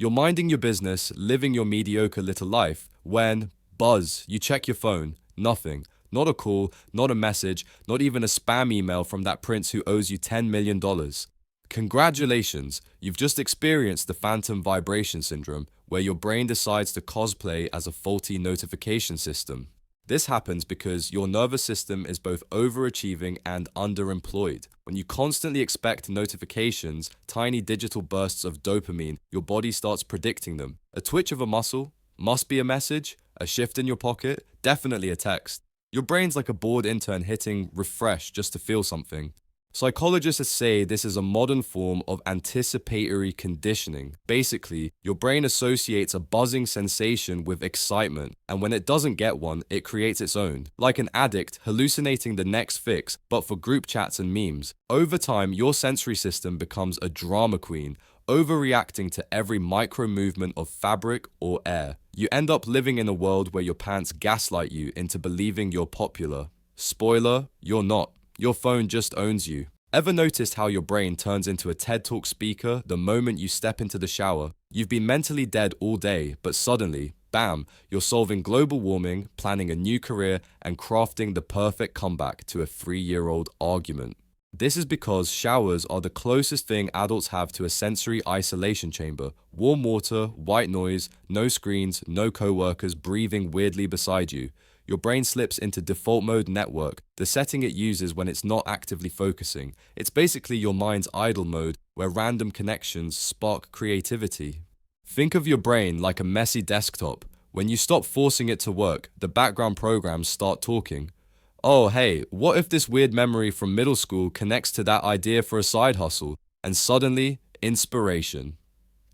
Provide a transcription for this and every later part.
You're minding your business, living your mediocre little life, when, buzz, you check your phone, nothing. Not a call, not a message, not even a spam email from that prince who owes you $10 million. Congratulations, you've just experienced the phantom vibration syndrome, where your brain decides to cosplay as a faulty notification system. This happens because your nervous system is both overachieving and underemployed. When you constantly expect notifications, tiny digital bursts of dopamine, your body starts predicting them. A twitch of a muscle? Must be a message? A shift in your pocket? Definitely a text. Your brain's like a bored intern hitting refresh just to feel something. Psychologists say this is a modern form of anticipatory conditioning. Basically, your brain associates a buzzing sensation with excitement, and when it doesn't get one, it creates its own. Like an addict hallucinating the next fix, but for group chats and memes. Over time, your sensory system becomes a drama queen, overreacting to every micro movement of fabric or air. You end up living in a world where your pants gaslight you into believing you're popular. Spoiler, you're not. Your phone just owns you. Ever noticed how your brain turns into a TED Talk speaker the moment you step into the shower? You've been mentally dead all day, but suddenly, bam, you're solving global warming, planning a new career, and crafting the perfect comeback to a 3-year-old argument. This is because showers are the closest thing adults have to a sensory isolation chamber. Warm water, white noise, no screens, no coworkers breathing weirdly beside you. Your brain slips into default mode network, the setting it uses when it's not actively focusing. It's basically your mind's idle mode, where random connections spark creativity. Think of your brain like a messy desktop. When you stop forcing it to work, the background programs start talking. Oh hey, what if this weird memory from middle school connects to that idea for a side hustle? And suddenly, inspiration.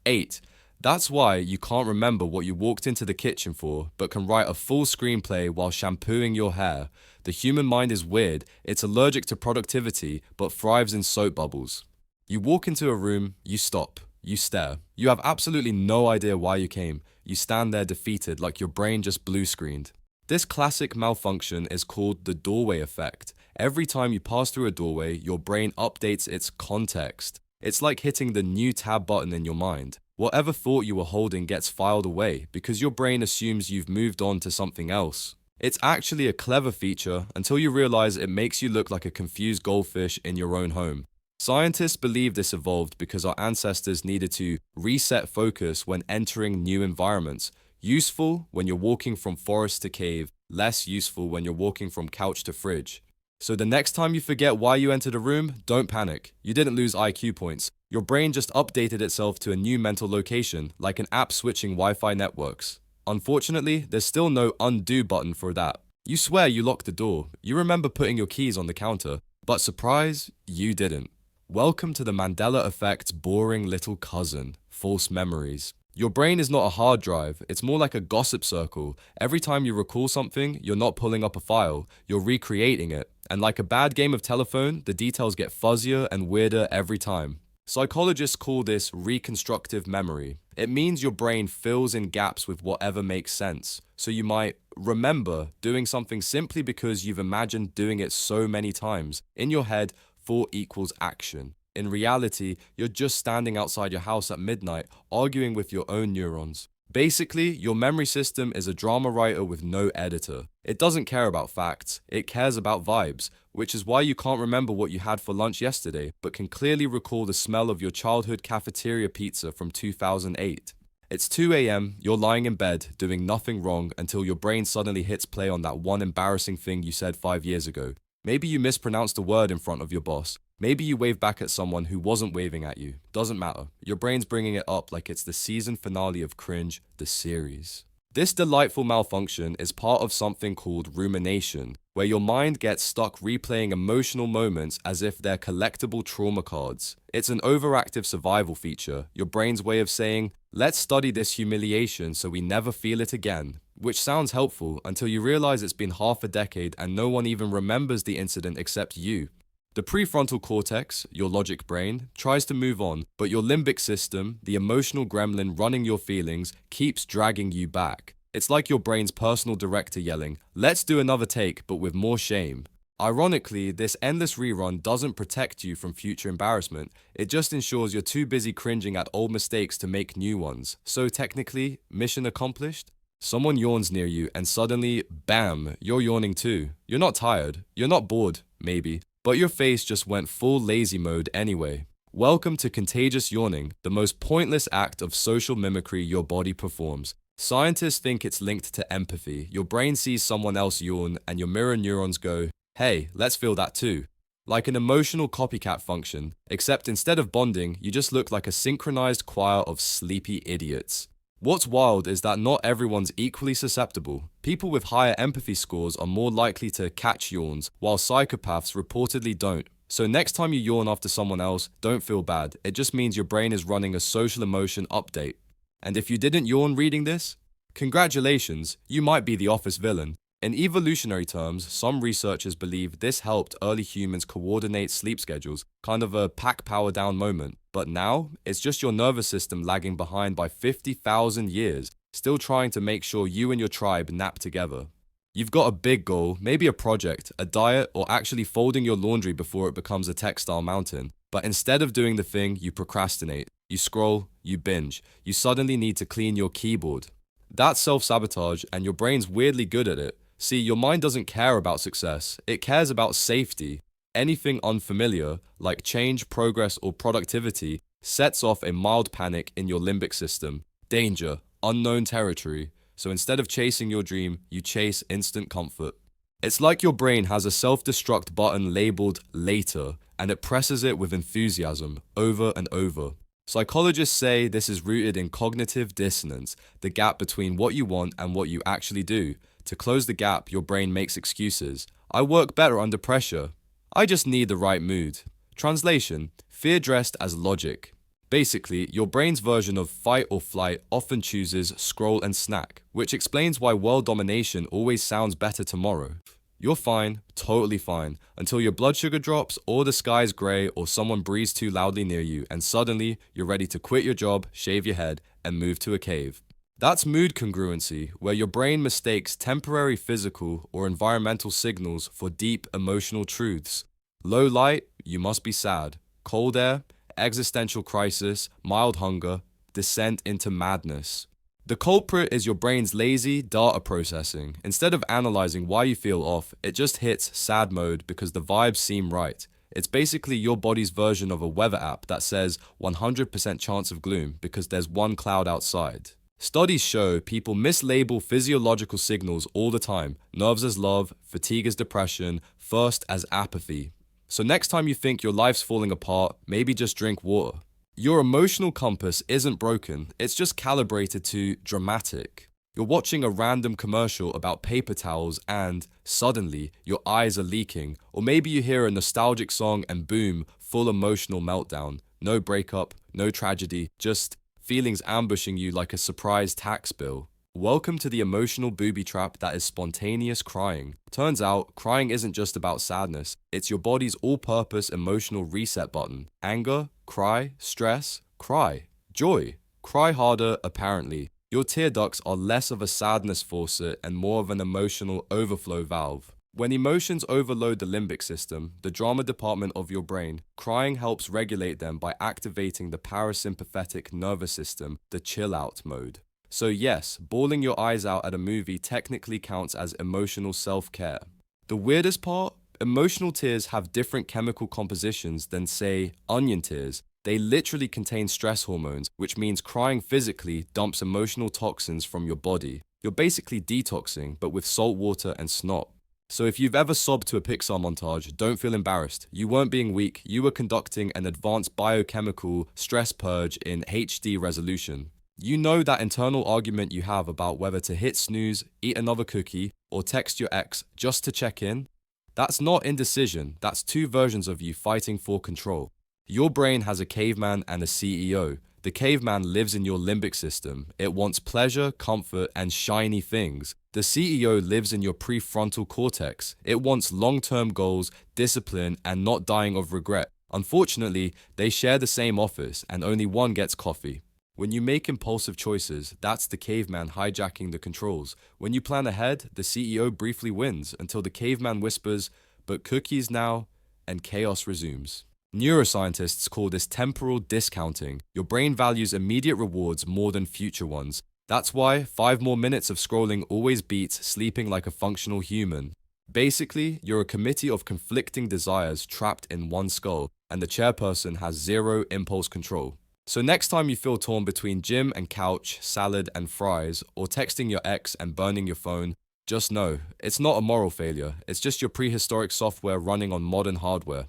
8. That's why you can't remember what you walked into the kitchen for, but can write a full screenplay while shampooing your hair. The human mind is weird, it's allergic to productivity, but thrives in soap bubbles. You walk into a room, you stop, you stare. You have absolutely no idea why you came. You stand there defeated like your brain just blue screened. This classic malfunction is called the doorway effect. Every time you pass through a doorway, your brain updates its context. It's like hitting the new tab button in your mind. Whatever thought you were holding gets filed away because your brain assumes you've moved on to something else. It's actually a clever feature until you realize it makes you look like a confused goldfish in your own home. Scientists believe this evolved because our ancestors needed to reset focus when entering new environments. Useful when you're walking from forest to cave, less useful when you're walking from couch to fridge. So the next time you forget why you entered a room, don't panic. You didn't lose IQ points. Your brain just updated itself to a new mental location, like an app switching Wi-Fi networks. Unfortunately, there's still no undo button for that. You swear you locked the door. You remember putting your keys on the counter. But surprise, you didn't. Welcome to the Mandela Effect's boring little cousin, false memories. Your brain is not a hard drive, it's more like a gossip circle. Every time you recall something, you're not pulling up a file, you're recreating it. And like a bad game of telephone, the details get fuzzier and weirder every time. Psychologists call this reconstructive memory. It means your brain fills in gaps with whatever makes sense. So you might remember doing something simply because you've imagined doing it so many times. In your head, thought equals action. In reality, you're just standing outside your house at midnight, arguing with your own neurons. Basically, your memory system is a drama writer with no editor. It doesn't care about facts, it cares about vibes, which is why you can't remember what you had for lunch yesterday, but can clearly recall the smell of your childhood cafeteria pizza from 2008. It's 2 a.m., you're lying in bed, doing nothing wrong until your brain suddenly hits play on that one embarrassing thing you said 5 years ago. Maybe you mispronounced a word in front of your boss. Maybe you wave back at someone who wasn't waving at you. Doesn't matter. Your brain's bringing it up like it's the season finale of Cringe, the series. This delightful malfunction is part of something called rumination, where your mind gets stuck replaying emotional moments as if they're collectible trauma cards. It's an overactive survival feature, your brain's way of saying, let's study this humiliation so we never feel it again. Which sounds helpful until you realize it's been half a decade and no one even remembers the incident except you. The prefrontal cortex, your logic brain, tries to move on, but your limbic system, the emotional gremlin running your feelings, keeps dragging you back. It's like your brain's personal director yelling, let's do another take, but with more shame. Ironically, this endless rerun doesn't protect you from future embarrassment, it just ensures you're too busy cringing at old mistakes to make new ones. So technically, mission accomplished? Someone yawns near you and suddenly, bam, you're yawning too. You're not tired, you're not bored, maybe, but your face just went full lazy mode anyway. Welcome to contagious yawning, the most pointless act of social mimicry your body performs. Scientists think it's linked to empathy. Your brain sees someone else yawn and your mirror neurons go, hey, let's feel that too. Like an emotional copycat function, except instead of bonding, you just look like a synchronized choir of sleepy idiots. What's wild is that not everyone's equally susceptible. People with higher empathy scores are more likely to catch yawns, while psychopaths reportedly don't. So next time you yawn after someone else, don't feel bad. It just means your brain is running a social emotion update. And if you didn't yawn reading this, congratulations, you might be the office villain. In evolutionary terms, some researchers believe this helped early humans coordinate sleep schedules, kind of a pack power down moment. But now, it's just your nervous system lagging behind by 50,000 years, still trying to make sure you and your tribe nap together. You've got a big goal, maybe a project, a diet, or actually folding your laundry before it becomes a textile mountain. But instead of doing the thing, you procrastinate. You scroll, you binge. You suddenly need to clean your keyboard. That's self-sabotage, and your brain's weirdly good at it. See, your mind doesn't care about success, it cares about safety. Anything unfamiliar, like change, progress, or productivity, sets off a mild panic in your limbic system. Danger, unknown territory. So instead of chasing your dream, you chase instant comfort. It's like your brain has a self-destruct button labeled later, and it presses it with enthusiasm, over and over. Psychologists say this is rooted in cognitive dissonance, the gap between what you want and what you actually do. To close the gap, your brain makes excuses. I work better under pressure. I just need the right mood. Translation: fear dressed as logic. Basically, your brain's version of fight or flight often chooses scroll and snack, which explains why world domination always sounds better tomorrow. You're fine, totally fine, until your blood sugar drops or the sky's grey or someone breathes too loudly near you and suddenly you're ready to quit your job, shave your head, and move to a cave. That's mood congruency, where your brain mistakes temporary physical or environmental signals for deep emotional truths. Low light, you must be sad. Cold air, existential crisis, mild hunger, descent into madness. The culprit is your brain's lazy data processing. Instead of analyzing why you feel off, it just hits sad mode because the vibes seem right. It's basically your body's version of a weather app that says 100% chance of gloom because there's one cloud outside. Studies show people mislabel physiological signals all the time. Nerves as love, fatigue as depression, thirst as apathy. So next time you think your life's falling apart, maybe just drink water. Your emotional compass isn't broken, it's just calibrated to dramatic. You're watching a random commercial about paper towels and, suddenly, your eyes are leaking. Or maybe you hear a nostalgic song and boom, full emotional meltdown. No breakup, no tragedy, just feelings ambushing you like a surprise tax bill. Welcome to the emotional booby trap that is spontaneous crying. Turns out, crying isn't just about sadness, it's your body's all-purpose emotional reset button. Anger, cry, stress, cry. Joy, cry harder, apparently. Your tear ducts are less of a sadness faucet and more of an emotional overflow valve. When emotions overload the limbic system, the drama department of your brain, crying helps regulate them by activating the parasympathetic nervous system, the chill-out mode. So yes, bawling your eyes out at a movie technically counts as emotional self-care. The weirdest part? Emotional tears have different chemical compositions than, say, onion tears. They literally contain stress hormones, which means crying physically dumps emotional toxins from your body. You're basically detoxing, but with salt water and snot. So if you've ever sobbed to a Pixar montage, don't feel embarrassed. You weren't being weak, you were conducting an advanced biochemical stress purge in HD resolution. You know that internal argument you have about whether to hit snooze, eat another cookie, or text your ex just to check in? That's not indecision, that's two versions of you fighting for control. Your brain has a caveman and a CEO. The caveman lives in your limbic system. It wants pleasure, comfort, and shiny things. The CEO lives in your prefrontal cortex. It wants long-term goals, discipline, and not dying of regret. Unfortunately, they share the same office, and only one gets coffee. When you make impulsive choices, that's the caveman hijacking the controls. When you plan ahead, the CEO briefly wins until the caveman whispers, but cookies now, and chaos resumes. Neuroscientists call this temporal discounting. Your brain values immediate rewards more than future ones. That's why 5 more minutes of scrolling always beats sleeping like a functional human. Basically, you're a committee of conflicting desires trapped in one skull, and the chairperson has zero impulse control. So next time you feel torn between gym and couch, salad and fries, or texting your ex and burning your phone, just know, it's not a moral failure, it's just your prehistoric software running on modern hardware.